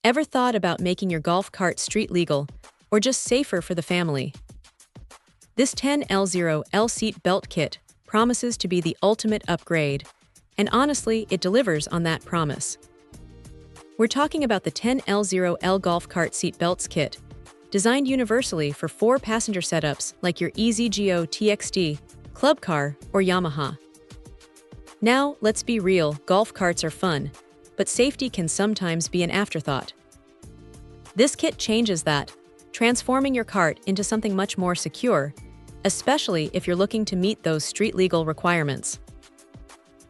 Ever thought about making your golf cart street legal, or just safer for the family? This 10L0L seat belt kit promises to be the ultimate upgrade, and honestly, it delivers on that promise. We're talking about the 10L0L golf cart seat belts kit, designed universally for 4-passenger setups like your EasyGO TXT, Club Car, or Yamaha. Now, let's be real, golf carts are fun, but safety can sometimes be an afterthought. This kit changes that, transforming your cart into something much more secure, especially if you're looking to meet those street-legal requirements.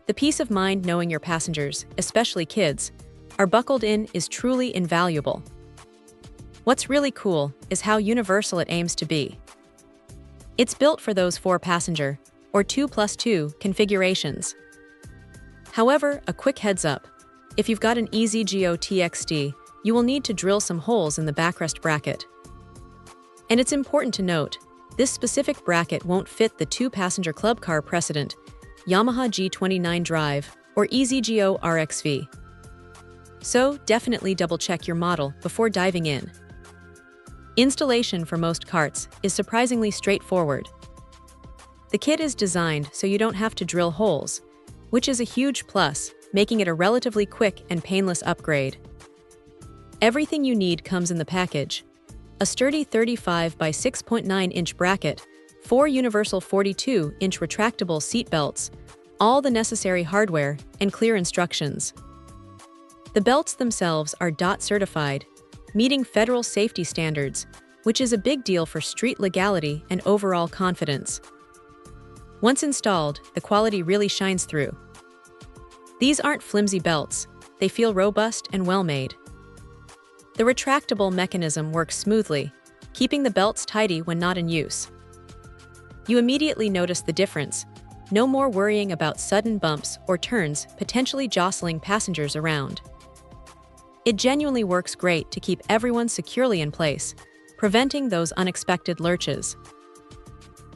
The peace of mind knowing your passengers, especially kids, are buckled in is truly invaluable. What's really cool is how universal it aims to be. It's built for those 4-passenger, or 2+2, configurations. However, a quick heads up. If you've got an EasyGO TXT, you will need to drill some holes in the backrest bracket. And it's important to note, this specific bracket won't fit the 2-passenger club car precedent, Yamaha G29 Drive, or EasyGO RXV. So definitely double-check your model before diving in. Installation for most carts is surprisingly straightforward. The kit is designed so you don't have to drill holes, which is a huge plus, making it a relatively quick and painless upgrade. Everything you need comes in the package: a sturdy 35 by 6.9-inch bracket, 4 universal 42-inch retractable seat belts, all the necessary hardware, and clear instructions. The belts themselves are DOT certified, meeting federal safety standards, which is a big deal for street legality and overall confidence. Once installed, the quality really shines through. These aren't flimsy belts, they feel robust and well-made. The retractable mechanism works smoothly, keeping the belts tidy when not in use. You immediately notice the difference. No more worrying about sudden bumps or turns potentially jostling passengers around. It genuinely works great to keep everyone securely in place, preventing those unexpected lurches.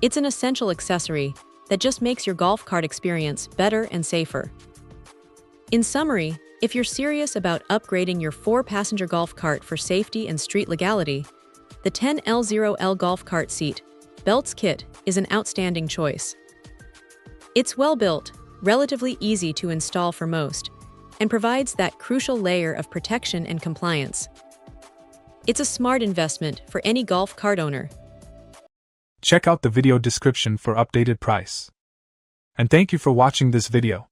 It's an essential accessory that just makes your golf cart experience better and safer. In summary, if you're serious about upgrading your 4-passenger golf cart for safety and street legality, the 10L0L golf cart seat belts kit is an outstanding choice. It's well-built, relatively easy to install for most, and provides that crucial layer of protection and compliance. It's a smart investment for any golf cart owner. Check out the video description for updated price. And thank you for watching this video.